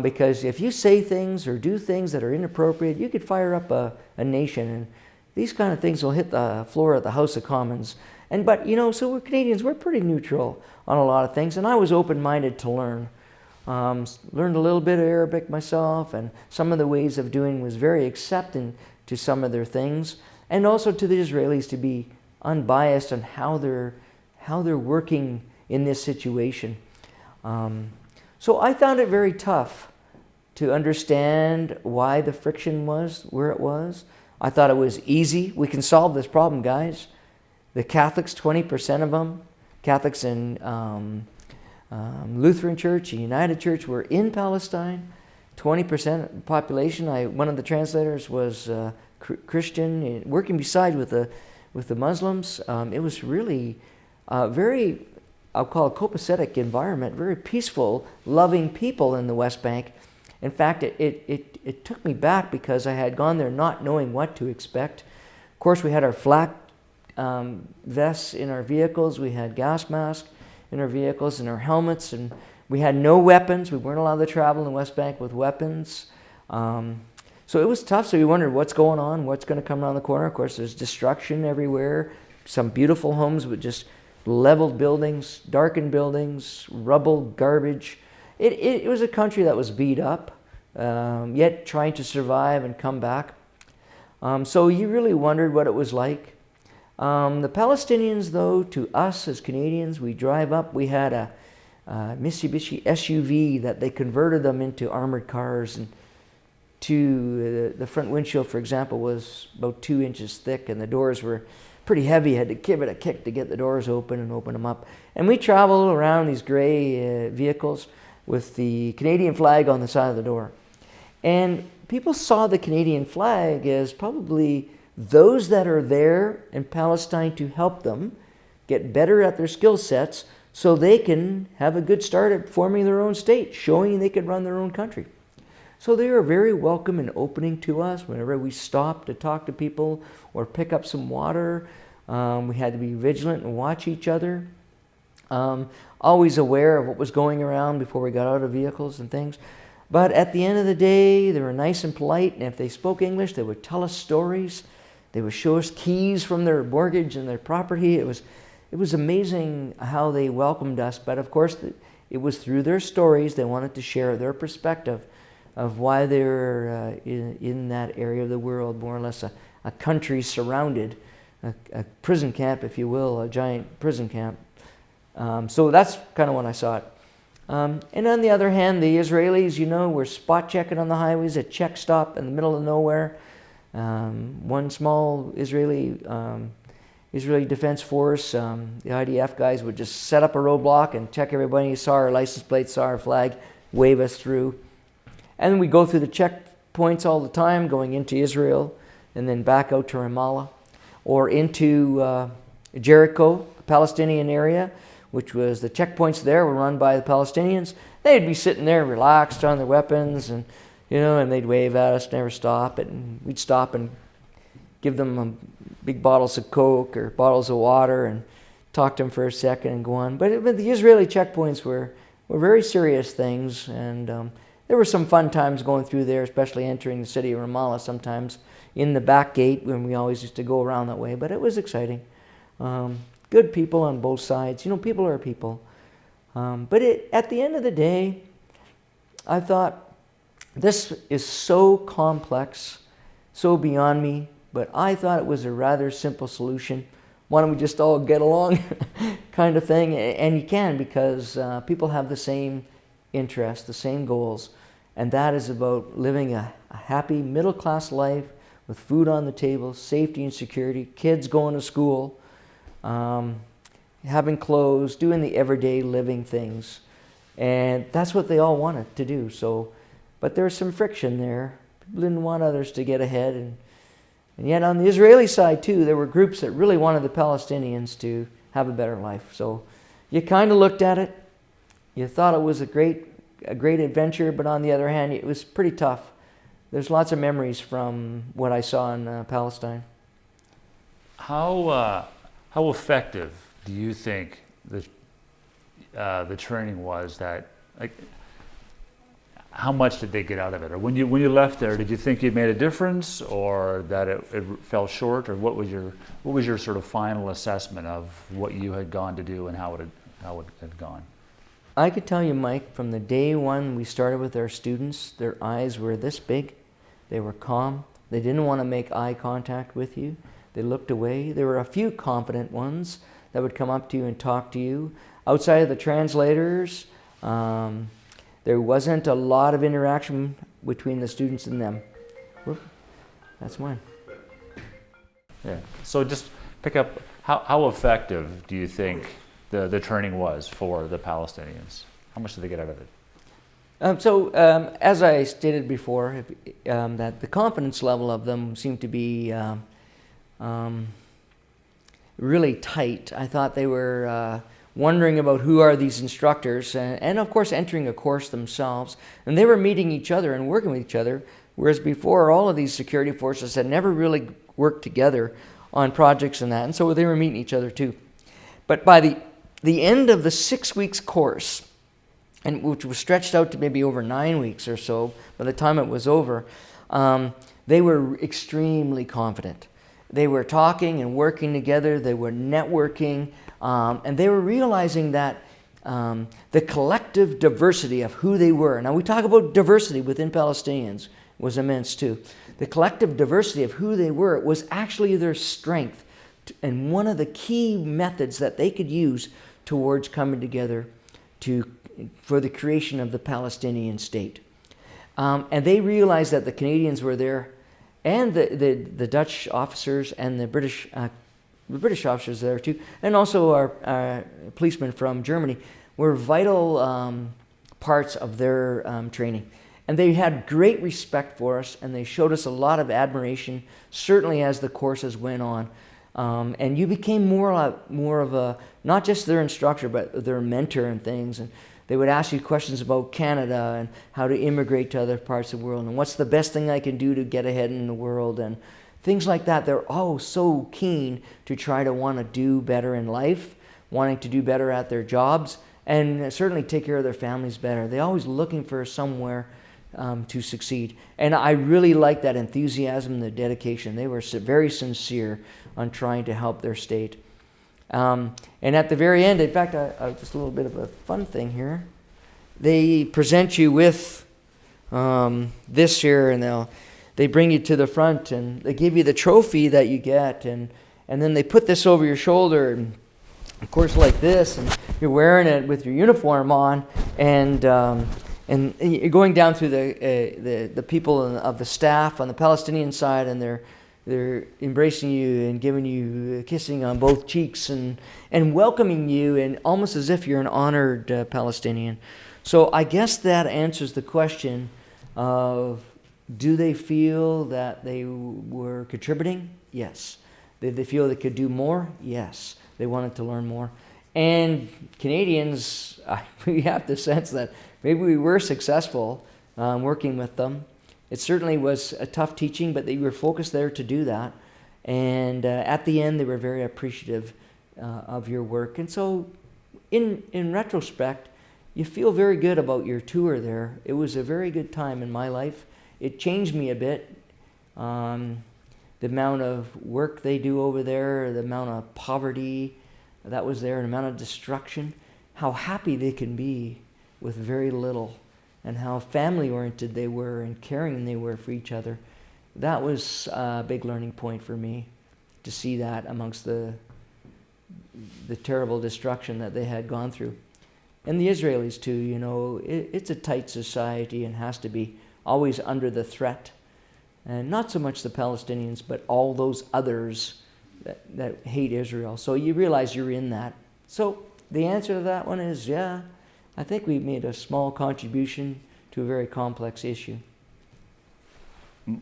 because if you say things or do things that are inappropriate, you could fire up a nation, and these kind of things will hit the floor at the House of Commons. But so we're Canadians, we're pretty neutral on a lot of things, and I was open-minded to learn. Learned a little bit of Arabic myself, and some of the ways of doing was very accepting to some of their things, and also to the Israelis to be unbiased on how they're working in this situation. So I found it very tough to understand why the friction was where it was. I thought it was easy. We can solve this problem, guys. The Catholics, 20% of them, Catholics in Lutheran Church and United Church, were in Palestine. 20% of the population. One of the translators was Christian, working beside with the Muslims. It was really very, I'll call it, copacetic environment, very peaceful, loving people in the West Bank. In fact, it took me back because I had gone there not knowing what to expect. Of course, we had our flak vests in our vehicles, we had gas masks in our vehicles and our helmets, and we had no weapons. We weren't allowed to travel in the West Bank with weapons. So it was tough. So you wondered what's going on, what's going to come around the corner. Of course, there's destruction everywhere. Some beautiful homes with just leveled buildings, darkened buildings, rubble, garbage. It was a country that was beat up, yet trying to survive and come back. So you really wondered what it was like. The Palestinians, though, to us as Canadians, we drive up. We had a Mitsubishi SUV that they converted them into armored cars, and the front windshield, for example, was about 2 inches thick, and the doors were pretty heavy. You had to give it a kick to get the doors open and open them up. And we traveled around these gray vehicles with the Canadian flag on the side of the door. And people saw the Canadian flag as probably those that are there in Palestine to help them get better at their skill sets so they can have a good start at forming their own state, showing they could run their own country. So they were very welcome and opening to us whenever we stopped to talk to people or pick up some water. We had to be vigilant and watch each other. Always aware of what was going around before we got out of vehicles and things. But at the end of the day, they were nice and polite, and if they spoke English, they would tell us stories. They would show us keys from their mortgage and their property. It was amazing how they welcomed us, but of course it was through their stories. They wanted to share their perspective of why they're in that area of the world, more or less a country surrounded, a prison camp, if you will, a giant prison camp. So that's kind of when I saw it. And on the other hand, the Israelis, were spot checking on the highways, a check stop in the middle of nowhere. One small Israeli Defense Force, the IDF guys would just set up a roadblock and check everybody. You saw our license plate, saw our flag, wave us through. And then we go through the checkpoints all the time, going into Israel and then back out to Ramallah or into Jericho, the Palestinian area, which was the checkpoints there were run by the Palestinians. They'd be sitting there relaxed on their weapons and, and they'd wave at us, never stop. And we'd stop and give them big bottles of Coke or bottles of water and talk to them for a second and go on. But the Israeli checkpoints were very serious things, and there were some fun times going through there, especially entering the city of Ramallah sometimes in the back gate when we always used to go around that way. But it was exciting. Good people on both sides. People are people. But at the end of the day, I thought, this is so complex, so beyond me, but I thought it was a rather simple solution. Why don't we just all get along kind of thing? And you can, because people have the same interests, the same goals, and that is about living a happy middle-class life with food on the table, safety and security, kids going to school, having clothes, doing the everyday living things. And that's what they all wanted to do. But there's some friction there. People didn't want others to get ahead. And yet on the Israeli side too, there were groups that really wanted the Palestinians to have a better life. So you kind of looked at it. You thought it was a great adventure, but on the other hand, it was pretty tough. There's lots of memories from what I saw in Palestine. How effective do you think the training was? How much did they get out of it? Or when you left there, did you think you made a difference, or that it fell short, or what was your sort of final assessment of what you had gone to do and how it had gone? I could tell you, Mike, from the day one we started with our students, their eyes were this big. They were calm. They didn't want to make eye contact with you. They looked away. There were a few confident ones that would come up to you and talk to you. Outside of the translators, there wasn't a lot of interaction between the students and them. Whoop, that's mine. Yeah. So just pick up, how effective do you think the training was for the Palestinians? How much did they get out of it? As I stated before, that the confidence level of them seemed to be really tight. I thought they were wondering about who are these instructors, and of course entering a course themselves. And they were meeting each other and working with each other, whereas before all of these security forces had never really worked together on projects and that, and so they were meeting each other too. But by the end of the 6 weeks course, and which was stretched out to maybe over 9 weeks or so, by the time it was over, they were extremely confident. They were talking and working together, they were networking, and they were realizing that the collective diversity of who they were. Now we talk about diversity within Palestinians was immense too. The collective diversity of who they were was actually their strength, and one of the key methods that they could use towards coming together for the creation of the Palestinian state. And they realized that the Canadians were there, and the Dutch officers and the British officers there too, and also our policemen from Germany were vital parts of their training. And they had great respect for us, and they showed us a lot of admiration, certainly as the courses went on. And you became more of a, not just their instructor, but their mentor and things. And they would ask you questions about Canada and how to immigrate to other parts of the world, and what's the best thing I can do to get ahead in the world, and things like that. They're all so keen to try to want to do better in life, wanting to do better at their jobs, and certainly take care of their families better. They're always looking for somewhere to succeed. And I really like that enthusiasm, the dedication. They were very sincere on trying to help their state. And at the very end, in fact, just a little bit of a fun thing here. They present you with this here, and they bring you to the front, and they give you the trophy that you get, and then they put this over your shoulder, and of course like this, and you're wearing it with your uniform on, and you're going down through the people of the staff on the Palestinian side, and they're embracing you and giving you kissing on both cheeks and welcoming you, and almost as if you're an honored Palestinian. So I guess that answers the question of, do they feel that they were contributing? Yes. Did they feel they could do more? Yes. They wanted to learn more. And Canadians, we have the sense that maybe we were successful working with them. It certainly was a tough teaching, but they were focused there to do that. And at the end, they were very appreciative of your work. And so in retrospect, you feel very good about your tour there. It was a very good time in my life. It changed me a bit. The amount of work they do over there, the amount of poverty that was there, the amount of destruction, how happy they can be with very little, and how family-oriented they were and caring they were for each other. That was a big learning point for me, to see that amongst the terrible destruction that they had gone through. And the Israelis too, you know, it's a tight society and has to be, always under the threat. And not so much the Palestinians, but all those others that hate Israel. So you realize you're in that. So the answer to that one is, yeah, I think we made a small contribution to a very complex issue.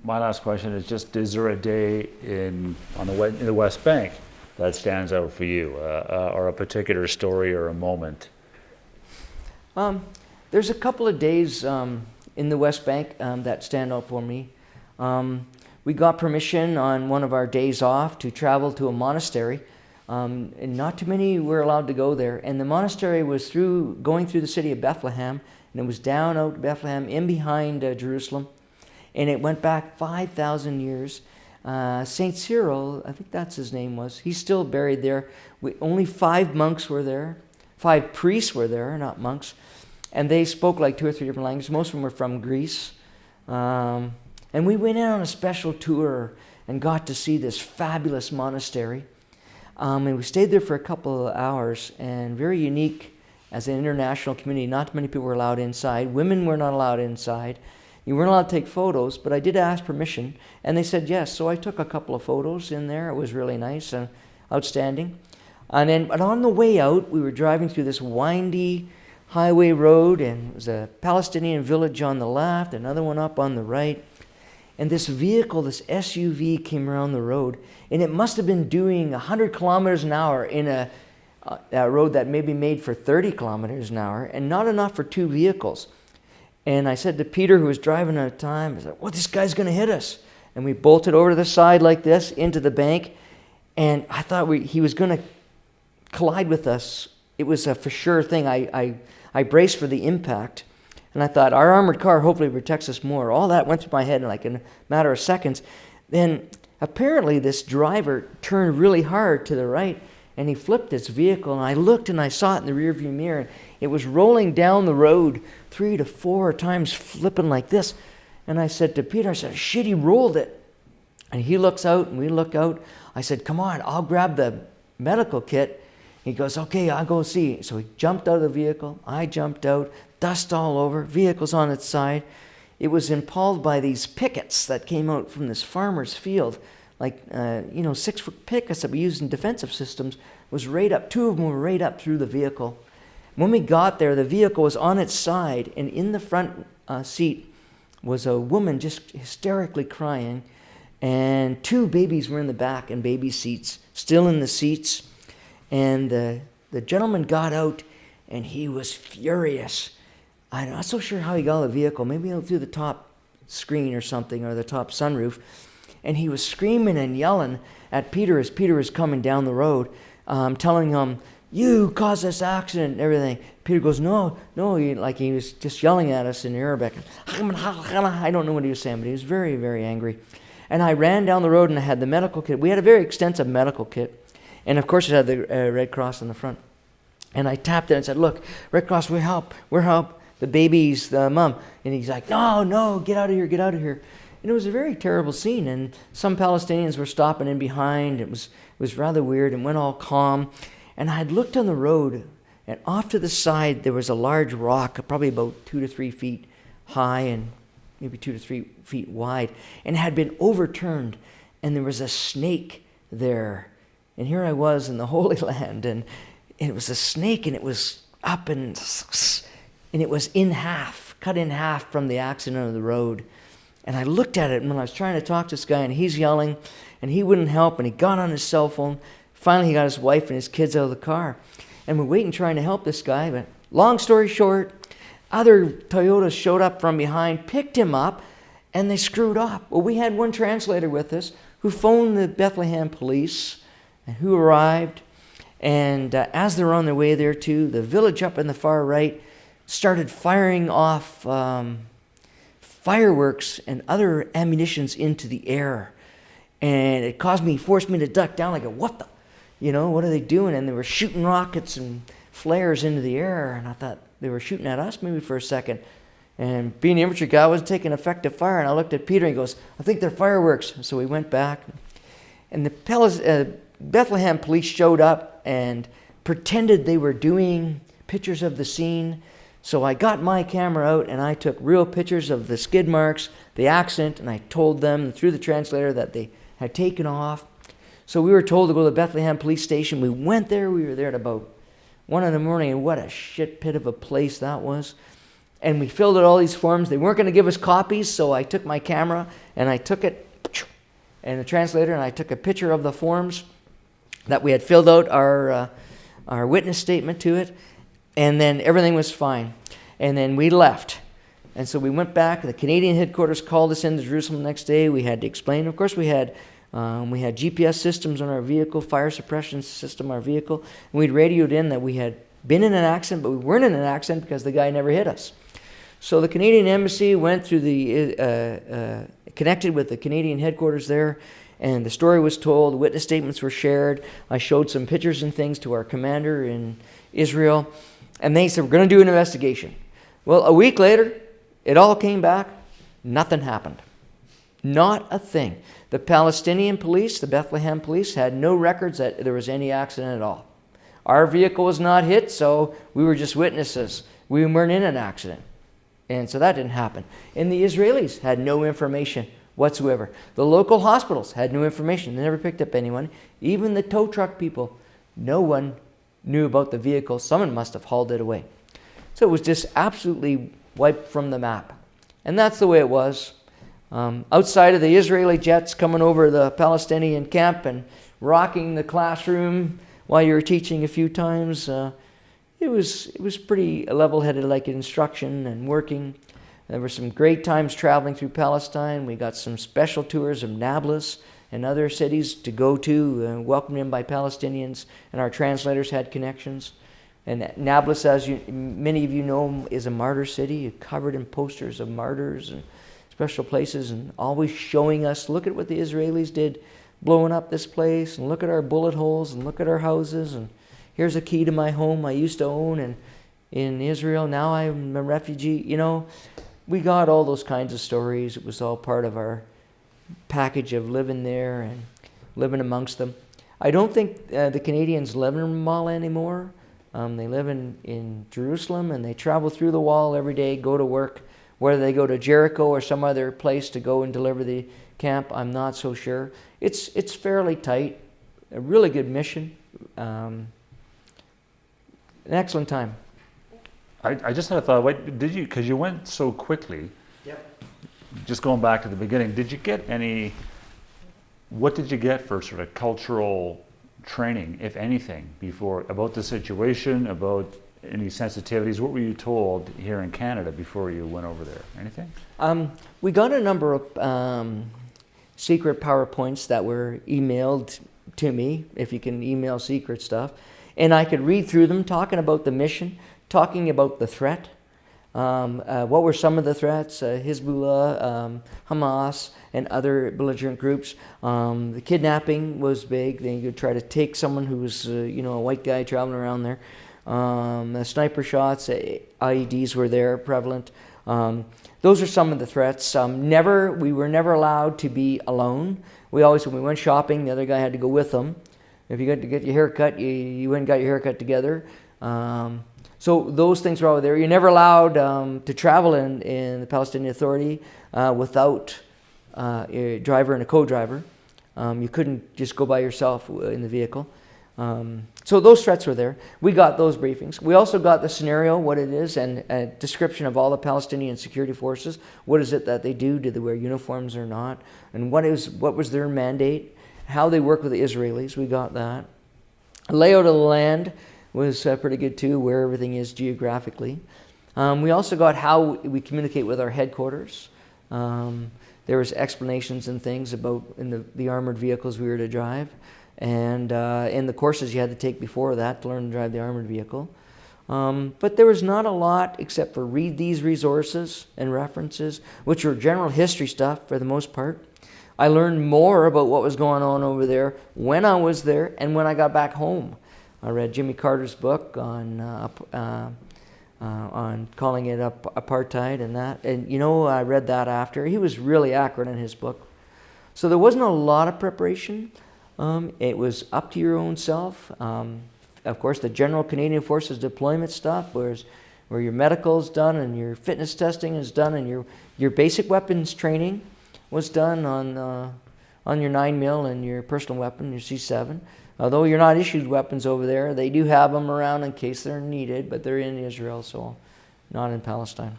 My last question is just, is there a day in the West Bank that stands out for you, or a particular story or a moment? There's a couple of days in the West Bank that stand out for me. We got permission on one of our days off to travel to a monastery, and not too many were allowed to go there. And the monastery was going through the city of Bethlehem, and it was down out Bethlehem, in behind Jerusalem, and it went back 5,000 years. Saint Cyril, I think that's his name was, he's still buried there. Only 5 monks were there. 5 priests were there, not monks, and they spoke like 2 or 3 different languages. Most of them were from Greece. And we went in on a special tour and got to see this fabulous monastery. And we stayed there for a couple of hours, and very unique as an international community. Not many people were allowed inside. Women were not allowed inside. You weren't allowed to take photos, but I did ask permission, and they said yes. So I took a couple of photos in there. It was really nice and outstanding. But on the way out, we were driving through this windy highway road, and it was a Palestinian village on the left, another one up on the right. And this vehicle, this SUV, came around the road, and it must have been doing 100 kilometers an hour in a road that may be made for 30 kilometers an hour, and not enough for 2 vehicles. And I said to Peter, who was driving at the time, I said, well, this guy's going to hit us. And we bolted over to the side like this, into the bank, and I thought he was going to collide with us. It was a for sure thing. I braced for the impact. And I thought, our armored car hopefully protects us more. All that went through my head in like a matter of seconds. Then apparently this driver turned really hard to the right, and he flipped his vehicle. And I looked and I saw it in the rearview mirror. It was rolling down the road 3 to 4 times, flipping like this. And I said to Peter, I said, shit, he rolled it. And he looks out and we look out. I said, come on, I'll grab the medical kit. He goes, okay, I'll go see. So he jumped out of the vehicle. I jumped out. Dust all over, vehicles on its side. It was impaled by these pickets that came out from this farmer's field, like 6-foot pickets that we used in defensive systems. Was right up. 2 of them were right up through the vehicle. When we got there, the vehicle was on its side, and in the front seat was a woman just hysterically crying, and 2 babies were in the back in baby seats, still in the seats. And the gentleman got out, and he was furious. I'm not so sure how he got out of the vehicle. Maybe out through the top screen or something, or the top sunroof. And he was screaming and yelling at Peter as Peter was coming down the road, telling him, you caused this accident and everything. Peter goes, no, he was just yelling at us in Arabic. I don't know what he was saying, but he was very, very angry. And I ran down the road, and I had the medical kit. We had a very extensive medical kit. And of course it had the Red Cross on the front. And I tapped it and said, look, Red Cross, we're help. The baby's the mom. And he's like, no, get out of here. And it was a very terrible scene. And some Palestinians were stopping in behind. It was rather weird, and went all calm. And I had looked on the road, and off to the side there was a large rock, probably about 2 to 3 feet high and maybe 2 to 3 feet wide. And it had been overturned, and there was a snake there. And here I was in the Holy Land, and it was a snake, and it was up, and and it was in half, cut in half from the accident of the road. And I looked at it, and when I was trying to talk to this guy, and he's yelling, and he wouldn't help, and he got on his cell phone. Finally, he got his wife and his kids out of the car. And we're waiting, trying to help this guy. But long story short, other Toyotas showed up from behind, picked him up, and they screwed up. Well, we had one translator with us who phoned the Bethlehem police, and who arrived. And as they were on their way there too, the village up in the far right started firing off fireworks and other ammunitions into the air. And it forced me to duck down, like, what the, what are they doing? And they were shooting rockets and flares into the air. And I thought they were shooting at us maybe for a second. And being the infantry guy, I wasn't taking effective fire. And I looked at Peter and he goes, I think they're fireworks. So we went back. And the Bethlehem police showed up and pretended they were doing pictures of the scene. So I got my camera out and I took real pictures of the skid marks, the accident, and I told them through the translator that they had taken off. So we were told to go to the Bethlehem police station. We went there. We were there at about 1 in the morning, and what a shit pit of a place that was. And we filled out all these forms. They weren't going to give us copies, so I took my camera and I took it, and the translator, and I took a picture of the forms that we had filled out our witness statement to it, and then everything was fine. And then we left. And so we went back. The Canadian headquarters called us into Jerusalem the next day. We had to explain. Of course, we had GPS systems on our vehicle, fire suppression system on our vehicle. And we'd radioed in that we had been in an accident, but we weren't in an accident because the guy never hit us. So the Canadian embassy went through connected with the Canadian headquarters there, and the story was told, witness statements were shared. I showed some pictures and things to our commander in Israel, and they said, we're going to do an investigation. Well, a week later, it all came back. Nothing happened. Not a thing. The Palestinian police, the Bethlehem police, had no records that there was any accident at all. Our vehicle was not hit, so we were just witnesses. We weren't in an accident. And so that didn't happen. And the Israelis had no information whatsoever. The local hospitals had no information. They never picked up anyone. Even the tow truck people, no one knew about the vehicle. Someone must have hauled it away. So it was just absolutely wiped from the map. And that's the way it was. Outside of the Israeli jets coming over the Palestinian camp and rocking the classroom while you were teaching a few times, it was pretty level-headed, like instruction and working. There were some great times traveling through Palestine. We got some special tours of Nablus and other cities to go to, welcomed in by Palestinians, and our translators had connections. And Nablus, as many of you know, is a martyr city, covered in posters of martyrs and special places, and always showing us, look at what the Israelis did, blowing up this place, and look at our bullet holes, and look at our houses, and here's a key to my home I used to own in Israel. Now I'm a refugee. We got all those kinds of stories. It was all part of our package of living there and living amongst them. I don't think the Canadians live in Ramallah anymore. They live in Jerusalem, and they travel through the wall every day, go to work. Whether they go to Jericho or some other place to go and deliver the camp, I'm not so sure. It's fairly tight, a really good mission. An excellent time. I just had a thought. Because you went so quickly. Yep. Just going back to the beginning, what did you get for sort of cultural training, if anything, about the situation, about any sensitivities? What were you told here in Canada before you went over there? Anything? We got a number of secret PowerPoints that were emailed to me, if you can email secret stuff, and I could read through them, talking about the mission, talking about the threat. What were some of the threats? Hezbollah, Hamas, and other belligerent groups. The kidnapping was big. They could try to take someone who was, a white guy traveling around there. The sniper shots, IEDs were there, prevalent. Those are some of the threats. We were never allowed to be alone. When we went shopping, the other guy had to go with them. If you got to get your hair cut, you went and got your hair cut together. So those things were all there. You're never allowed to travel in the Palestinian Authority without a driver and a co-driver. You couldn't just go by yourself in the vehicle. So those threats were there. We got those briefings. We also got the scenario, what it is, and a description of all the Palestinian security forces. What is it that they do? Do they wear uniforms or not? And what was their mandate? How they work with the Israelis. We got that. A layout of the land was pretty good too, where everything is geographically. We also got how we communicate with our headquarters. There was explanations and things about in the armored vehicles we were to drive. And in the courses you had to take before that to learn to drive the armored vehicle. But there was not a lot except for read these resources and references, which were general history stuff for the most part. I learned more about what was going on over there when I was there and when I got back home. I read Jimmy Carter's book on calling it apartheid and that. And, I read that after. He was really accurate in his book. So there wasn't a lot of preparation. It was up to your own self. Of course, the General Canadian Forces deployment stuff, where your medical is done and your fitness testing is done and your basic weapons training was done on your 9mm and your personal weapon, your C7. Although you're not issued weapons over there, they do have them around in case they're needed, but they're in Israel, so not in Palestine.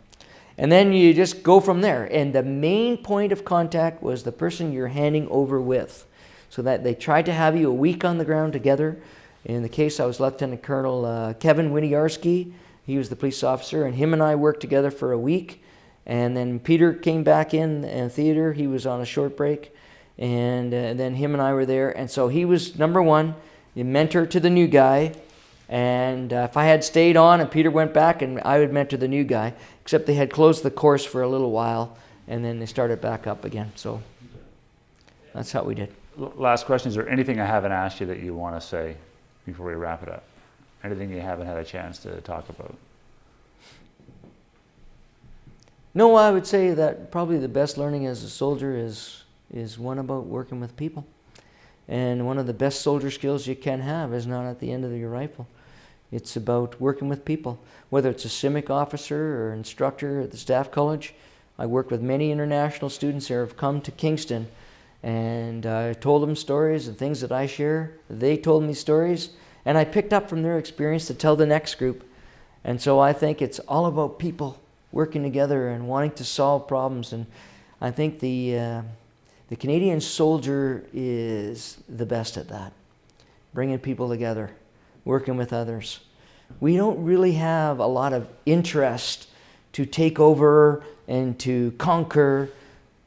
And then you just go from there. And the main point of contact was the person you're handing over with. So that they tried to have you a week on the ground together. In the case, I was Lieutenant Colonel Kevin Winiarski. He was the police officer, and him and I worked together for a week. And then Peter came back in theater. He was on a short break. And then him and I were there. And so he was, number one, the mentor to the new guy. And if I had stayed on and Peter went back, and I would mentor the new guy, except they had closed the course for a little while, and then they started back up again. So that's how we did. Last question, is there anything I haven't asked you that you want to say before we wrap it up? Anything you haven't had a chance to talk about? No, I would say that probably the best learning as a soldier is one about working with people. And one of the best soldier skills you can have is not at the end of your rifle. It's about working with people. Whether it's a CIMIC officer or instructor at the Staff College, I work with many international students who have come to Kingston, and I told them stories and things that I share. They told me stories, and I picked up from their experience to tell the next group. And so I think it's all about people working together and wanting to solve problems. And I think the Canadian soldier is the best at that, bringing people together, working with others. We don't really have a lot of interest to take over and to conquer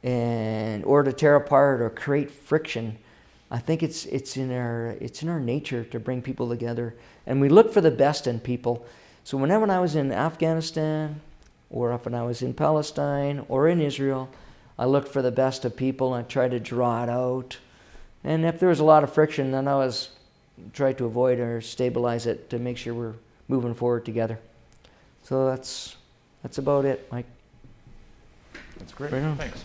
or to tear apart or create friction. I think it's in our nature to bring people together, and we look for the best in people. So whenever I was in Afghanistan, or when I was in Palestine or in Israel, I looked for the best of people and I tried to draw it out. And if there was a lot of friction, then I tried to avoid or stabilize it to make sure we're moving forward together. So that's about it, Mike. That's great. Right on. Thanks.